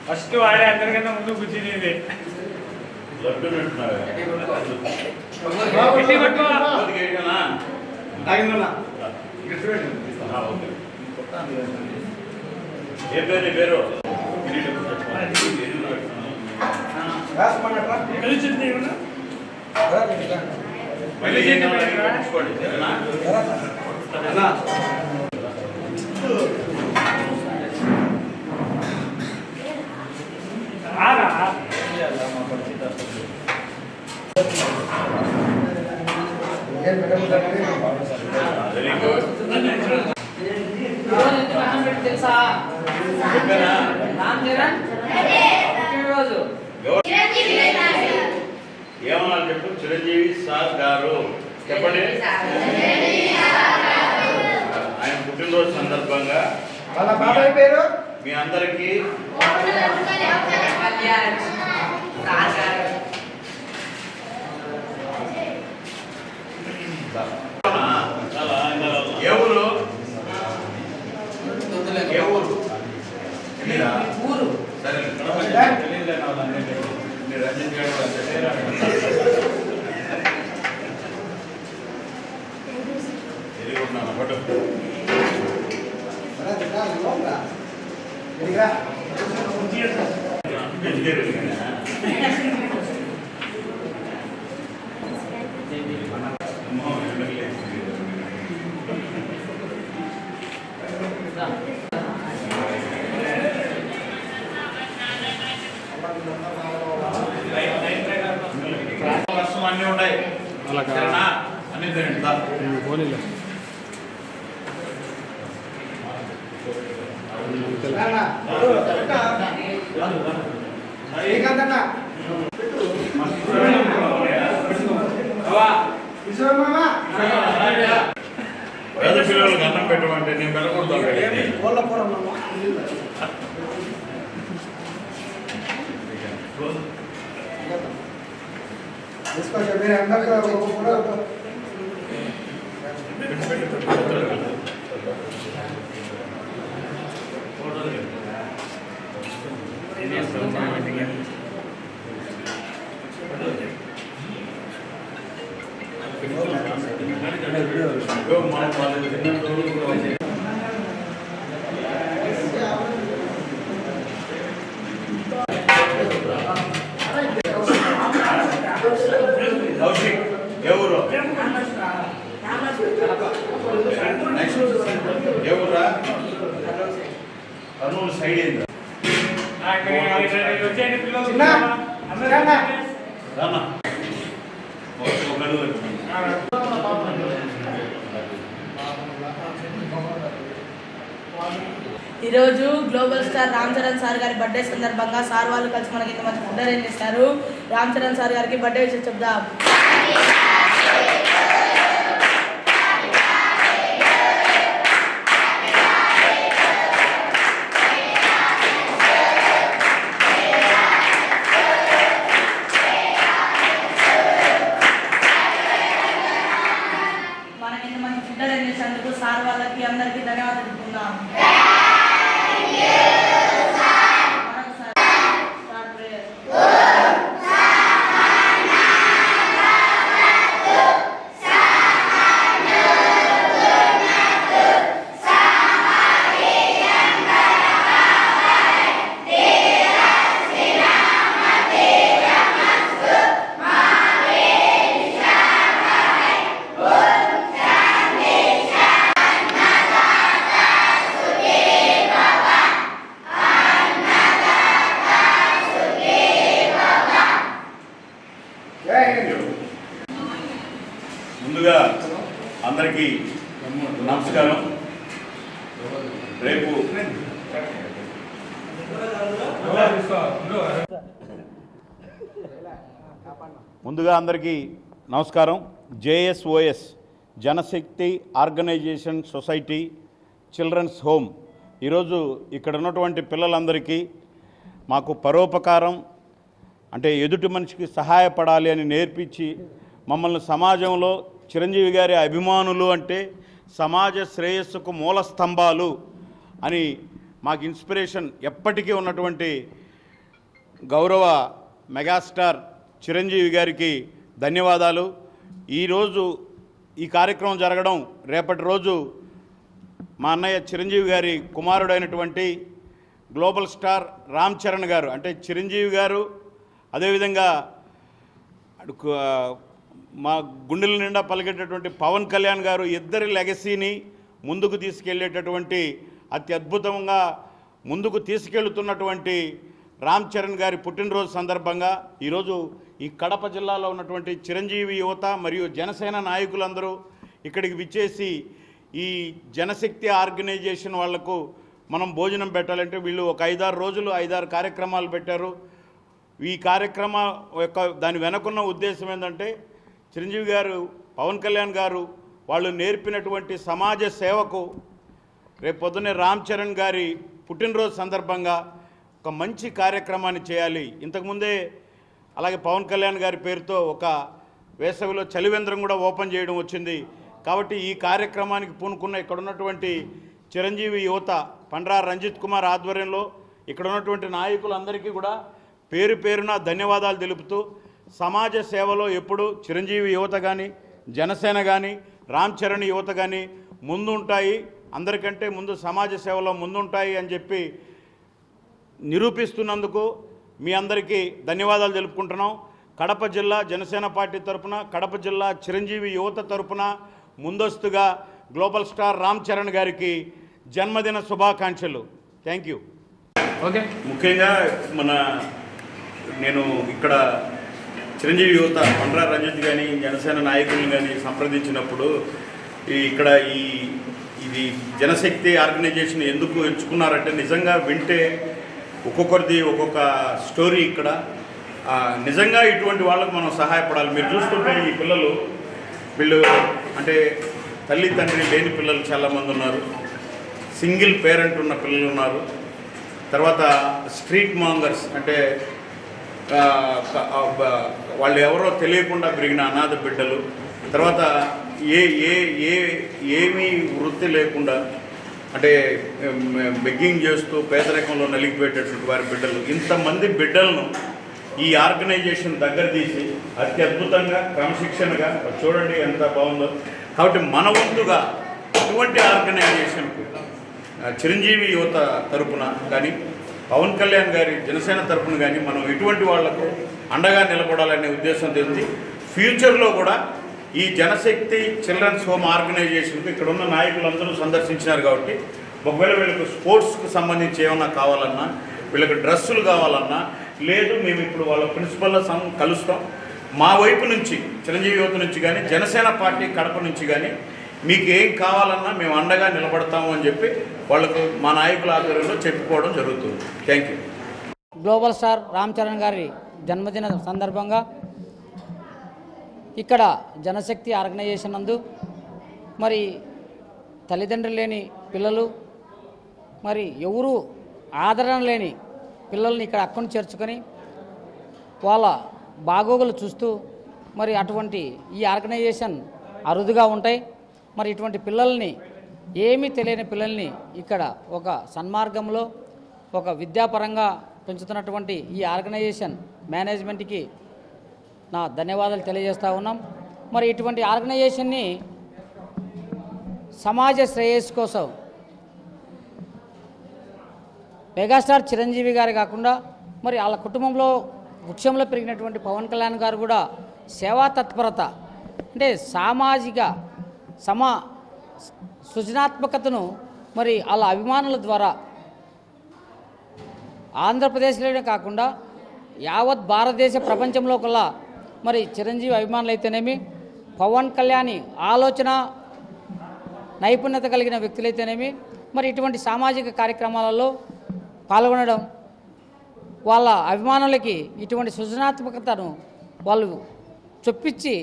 First వాడే అందరికన్నా ముందు కూర్చునేది ఏ పేరు పేరు ఏమన్నా చెప్పు చిరంజీవి సార్ గారు చెప్పండి ఆయన పుట్టినరోజు సందర్భంగా వాళ్ళ బాబాయ్ పేరు మీ అందరికీ ఎవరు ఊరు సరే రంజిత్ గారు ఎదుగుతున్నాను ఫోటో అన్నీ ఉన్నాయి అన్ని పోనీలే పేద పిల్లలకు అన్నం పెట్టమంటే నేను వెళ్ళకూడదు ఎవరు ఎవరా కర్నూలు సైడ్ ఏంది ఈరోజు global star Ram Charan sir గారి బర్త్డే సందర్భంగా సార్ వాళ్ళు కలిసి మనకి ఇంత మంచి ఫుడ్ అరేంజ్ చేస్తారు. రామ్ చరణ్ సార్ గారికి బర్త్డే విషయం చెప్దాం. మనకి ఇంత మంచి ఫుడ్ అరేంజ్ చేసినందుకు సార్ వాళ్ళకి అందరికీ ధన్యవాదాలు చెప్తున్నాం. ముందుగా అందరికీ నమస్కారం. రేపు ముందుగా అందరికీ నమస్కారం. JSOS Janashakti organisation society children's home. ఈరోజు ఇక్కడ ఉన్నటువంటి పిల్లలందరికీ మాకు పరోపకారం అంటే ఎదుటి మనిషికి సహాయపడాలి అని నేర్పించి మమ్మల్ని సమాజంలో చిరంజీవి గారి అభిమానులు అంటే సమాజ శ్రేయస్సుకు మూల స్తంభాలు అని మాకు ఇన్స్పిరేషన్ ఎప్పటికీ ఉన్నటువంటి గౌరవ మెగాస్టార్ చిరంజీవి గారికి ధన్యవాదాలు. ఈరోజు ఈ కార్యక్రమం జరగడం, రేపటి రోజు మా అన్నయ్య చిరంజీవి గారి కుమారుడైనటువంటి గ్లోబల్ స్టార్ రామ్ చరణ్ గారు అంటే చిరంజీవి గారు, అదేవిధంగా మా గుండెల నిండా పలికేటటువంటి పవన్ కళ్యాణ్ గారు ఇద్దరి లెగసీని ముందుకు తీసుకెళ్లేటటువంటి అత్యద్భుతంగా ముందుకు తీసుకెళ్తున్నటువంటి రామ్ చరణ్ గారి పుట్టినరోజు సందర్భంగా ఈరోజు ఈ కడప జిల్లాలో ఉన్నటువంటి చిరంజీవి యువత మరియు జనసేన నాయకులందరూ ఇక్కడికి విచ్చేసి ఈ జనశక్తి ఆర్గనైజేషన్ వాళ్లకు మనం భోజనం పెట్టాలంటే వీళ్ళు ఒక 5-6 రోజులు 5-6 కార్యక్రమాలు పెట్టారు. ఈ కార్యక్రమం యొక్క దాని వెనకున్న ఉద్దేశం ఏంటంటే చిరంజీవి గారు, పవన్ కళ్యాణ్ గారు వాళ్ళు నేర్పినటువంటి సమాజ సేవకు రేపు పొద్దున్నే రామ్ చరణ్ గారి పుట్టినరోజు సందర్భంగా ఒక మంచి కార్యక్రమాన్ని చేయాలి. ఇంతకుముందే అలాగే పవన్ కళ్యాణ్ గారి పేరుతో ఒక వేసవిలో చలివేంద్రం కూడా ఓపెన్ చేయడం వచ్చింది. కాబట్టి ఈ కార్యక్రమానికి పూనుకున్న ఇక్కడ ఉన్నటువంటి చిరంజీవి యువత పండ్రా రంజిత్ కుమార్ ఆధ్వర్యంలో ఇక్కడ ఉన్నటువంటి నాయకులందరికీ కూడా పేరు పేరున ధన్యవాదాలు తెలుపుతూ సమాజ సేవలో ఎప్పుడు చిరంజీవి యువత కానీ జనసేన కానీ రామ్ చరణ్ యువత కానీ ముందుంటాయి, అందరికంటే ముందు సమాజ సేవలో ముందుంటాయి అని చెప్పి నిరూపిస్తున్నందుకు మీ అందరికీ ధన్యవాదాలు తెలుపుకుంటున్నాం. కడప జిల్లా జనసేన పార్టీ తరఫున, కడప జిల్లా చిరంజీవి యువత తరఫున ముందస్తుగా గ్లోబల్ స్టార్ రామ్ చరణ్ గారికి జన్మదిన శుభాకాంక్షలు. Thank you. ఓకే, ముఖ్యంగా నేను ఇక్కడ చిరంజీవి యువత పండ్రా రంజిత్ కానీ జనసేన నాయకులను కానీ సంప్రదించినప్పుడు ఇక్కడ ఇది జనశక్తి ఆర్గనైజేషన్ ఎందుకు ఎంచుకున్నారంటే నిజంగా వింటే ఒక్కొక్కరిది ఒక్కొక్క స్టోరీ. ఇక్కడ నిజంగా ఇటువంటి వాళ్ళకు మనం సహాయపడాలి. మీరు చూస్తుంటే ఈ పిల్లలు వీళ్ళు అంటే తల్లి తండ్రి లేని పిల్లలు చాలామంది ఉన్నారు, సింగిల్ పేరెంట్ ఉన్న పిల్లలు ఉన్నారు, తర్వాత స్ట్రీట్ మాంగర్స్ అంటే వాళ్ళు ఎవరో తెలియకుండా పెరిగిన అనాథ బిడ్డలు, తర్వాత ఏమీ వృత్తి లేకుండా అంటే బెగ్గింగ్ చేస్తూ పేదరికంలో నలిగిపోయేటటువంటి వారి బిడ్డలు, ఇంతమంది బిడ్డలను ఈ ఆర్గనైజేషన్ దగ్గర తీసి అత్యద్భుతంగా క్రమశిక్షణగా చూడండి ఎంత బాగుందో. కాబట్టి మన వంతుగా ఇటువంటి ఆర్గనైజేషన్కు చిరంజీవి యువత తరపున కానీ పవన్ కళ్యాణ్ గారి జనసేన తరపున కానీ మనం ఇటువంటి వాళ్లకు అండగా నిలబడాలనే ఉద్దేశం తెలిసి ఫ్యూచర్లో కూడా ఈ జనశక్తి చిల్డ్రన్స్ హోమ్ ఆర్గనైజేషన్కు ఇక్కడ ఉన్న నాయకులందరూ సందర్శించినారు. కాబట్టి ఒకవేళ వీళ్ళకు స్పోర్ట్స్కి సంబంధించి ఏమన్నా కావాలన్నా, వీళ్ళకి డ్రెస్సులు కావాలన్నా, లేదు మేము ఇప్పుడు వాళ్ళ ప్రిన్సిపల్లో కలుస్తాం, మా వైపు నుంచి చిరంజీవి యువత నుంచి కానీ జనసేన పార్టీ కడప నుంచి కానీ మీకు ఏం కావాలన్నా మేము అండగా నిలబడతాము అని చెప్పి వాళ్ళకు మా నాయకుల ఆధ్వర్యంలో చెప్పుకోవడం జరుగుతుంది. Thank you. Global star Ram Charan గారి జన్మదిన సందర్భంగా ఇక్కడ జనశక్తి ఆర్గనైజేషన్ నందు మరి తల్లిదండ్రులు లేని పిల్లలు, మరి ఎవరు ఆదరణ లేని పిల్లల్ని ఇక్కడ అక్కను చేర్చుకొని వాళ్ళ బాగోగులు చూస్తూ మరి అటువంటి ఈ ఆర్గనైజేషన్ అరుదుగా ఉంటాయి. మరి ఇటువంటి పిల్లల్ని, ఏమీ తెలియని పిల్లల్ని ఇక్కడ ఒక సన్మార్గంలో ఒక విద్యాపరంగా పెంచుతున్నటువంటి ఈ ఆర్గనైజేషన్ మేనేజ్మెంట్కి నా ధన్యవాదాలు తెలియజేస్తూ ఉన్నాం. మరి ఇటువంటి ఆర్గనైజేషన్ని సమాజ శ్రేయస్సు కోసం మెగాస్టార్ చిరంజీవి గారు కాకుండా మరి వాళ్ళ కుటుంబంలో వృక్షంలో పెరిగినటువంటి పవన్ కళ్యాణ్ గారు కూడా సేవా తత్పరత అంటే సామాజిక సృజనాత్మకతను మరి వాళ్ళ అభిమానుల ద్వారా ఆంధ్రప్రదేశ్లోనే కాకుండా యావత్ భారతదేశ ప్రపంచంలో కల్లా మరి చిరంజీవి అభిమానులు అయితేనేమి, పవన్ కళ్యాణ్ ఆలోచన నైపుణ్యత కలిగిన వ్యక్తులైతేనేమి మరి ఇటువంటి సామాజిక కార్యక్రమాలలో పాల్గొనడం, వాళ్ళ అభిమానులకి ఇటువంటి సృజనాత్మకతను వాళ్ళు చొప్పించి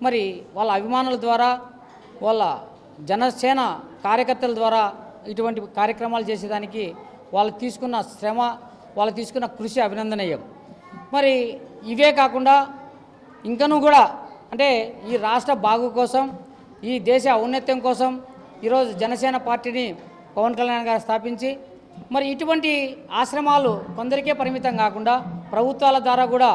మరి వాళ్ళ అభిమానుల ద్వారా వాళ్ళ జనసేన కార్యకర్తల ద్వారా ఇటువంటి కార్యక్రమాలు చేసేదానికి వాళ్ళు తీసుకున్న శ్రమ, వాళ్ళు తీసుకున్న కృషి అభినందనీయం. మరి ఇవే కాకుండా ఇంకనూ కూడా అంటే ఈ రాష్ట్ర బాగు కోసం, ఈ దేశ ఔన్నత్యం కోసం ఈరోజు జనసేన పార్టీని పవన్ కళ్యాణ్ గారు స్థాపించి మరి ఇటువంటి ఆశ్రమాలు కొందరికే పరిమితం కాకుండా ప్రభుత్వాల ద్వారా కూడా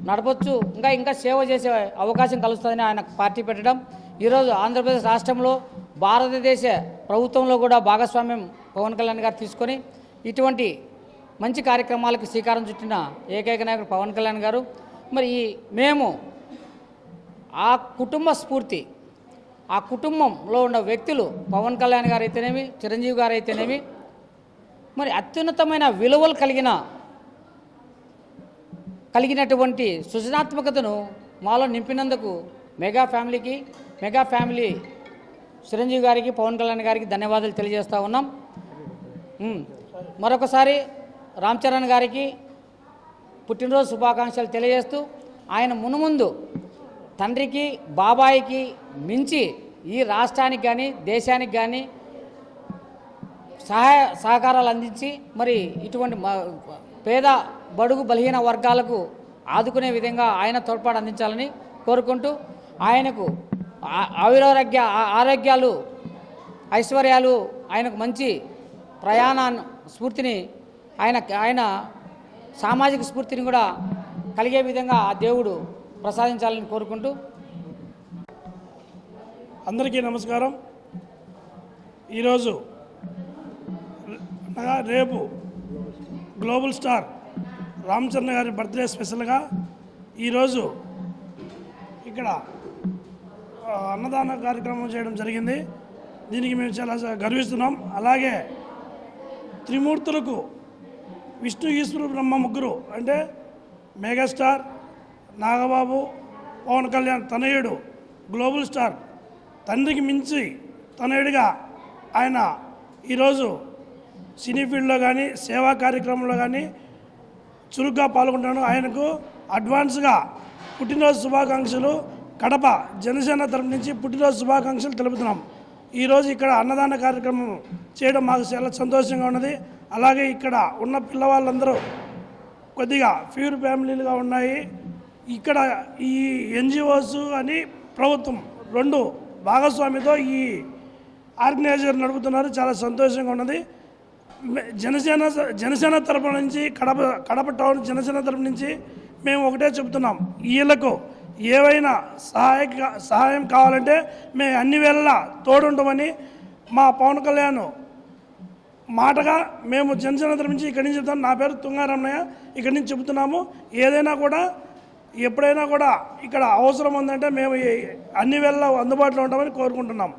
నడపచ్చు, ఇంకా సేవ చేసే అవకాశం కలుస్తుందని ఆయన పార్టీ పెట్టడం, ఈరోజు ఆంధ్రప్రదేశ్ రాష్ట్రంలో భారతదేశ ప్రభుత్వంలో కూడా భాగస్వామ్యం పవన్ కళ్యాణ్ గారు తీసుకొని ఇటువంటి మంచి కార్యక్రమాలకు శ్రీకారం చుట్టిన ఏకైక నాయకుడు పవన్ కళ్యాణ్ గారు. మరి మేము ఆ కుటుంబ స్ఫూర్తి, ఆ కుటుంబంలో ఉన్న వ్యక్తులు పవన్ కళ్యాణ్ గారు అయితేనేమి, చిరంజీవి గారు అయితేనేమి మరి అత్యున్నతమైన విలువలు కలిగినటువంటి సృజనాత్మకతను మాలో నింపినందుకు మెగా ఫ్యామిలీ చిరంజీవి గారికి, పవన్ కళ్యాణ్ గారికి ధన్యవాదాలు తెలియజేస్తూ ఉన్నాం. మరొకసారి రామ్ చరణ్ గారికి పుట్టినరోజు శుభాకాంక్షలు తెలియజేస్తూ ఆయన మునుముందు తండ్రికి బాబాయికి మించి ఈ రాష్ట్రానికి కానీ దేశానికి కానీ సహకారాలు అందించి మరి ఇటువంటి పేద బడుగు బలహీన వర్గాలకు ఆదుకునే విధంగా ఆయన తోడ్పాటు అందించాలని కోరుకుంటూ ఆయనకు ఆరోగ్యాలు ఐశ్వర్యాలు ఆయనకు మంచి ప్రయాణ స్ఫూర్తిని ఆయన సామాజిక స్ఫూర్తిని కూడా కలిగే విధంగా ఆ దేవుడు ప్రసాదించాలని కోరుకుంటూ అందరికీ నమస్కారం. ఈరోజు రేపు గ్లోబల్ స్టార్ రామ్ చరణ్ గారి బర్త్డే స్పెషల్గా ఈరోజు ఇక్కడ అన్నదాన కార్యక్రమం చేయడం జరిగింది. దీనికి మేము చాలా గర్విస్తున్నాం. అలాగే త్రిమూర్తులకు విష్ణు ఈశ్వరు బ్రహ్మ ముగ్గురు అంటే మెగాస్టార్ నాగబాబు, పవన్ కళ్యాణ్ తనయుడు గ్లోబల్ స్టార్, తండ్రికి మించి తనయుడిగా ఆయన ఈరోజు సినీ ఫీల్డ్లో కానీ సేవా కార్యక్రమంలో కానీ చురుగ్గా పాల్గొంటాను. ఆయనకు అడ్వాన్స్గా పుట్టినరోజు శుభాకాంక్షలు కడప జనసేన తరపు నుంచి పుట్టినరోజు శుభాకాంక్షలు తెలుపుతున్నాం. ఈరోజు ఇక్కడ అన్నదాన కార్యక్రమం చేయడం మాకు చాలా సంతోషంగా ఉన్నది. అలాగే ఇక్కడ ఉన్న పిల్లవాళ్ళందరూ కొద్దిగా ప్యూర్ ఫ్యామిలీలుగా ఉన్నాయి. ఇక్కడ ఈ ఎన్జిఓస్ అని ప్రభుత్వం రెండు భాగస్వామితో ఈ ఆర్గనైజర్ నడుపుతున్నారు. చాలా సంతోషంగా ఉన్నది. జనసేన తరపు నుంచి కడప టౌన్ జనసేన తరపు నుంచి మేము ఒకటే చెబుతున్నాం, వీళ్ళకు ఏవైనా సహాయం కావాలంటే మేము అన్ని వేళలా తోడుంటామని మా పవన్ కళ్యాణ్ మాటగా మేము జనసేన తరపు నుంచి ఇక్కడి నుంచి చెప్తాం. నా పేరు తుంగారమణయ్య, ఇక్కడి నుంచి చెబుతున్నాము. ఏదైనా కూడా ఎప్పుడైనా కూడా ఇక్కడ అవసరం ఉందంటే మేము అన్ని వేళలా అందుబాటులో ఉంటామని కోరుకుంటున్నాం.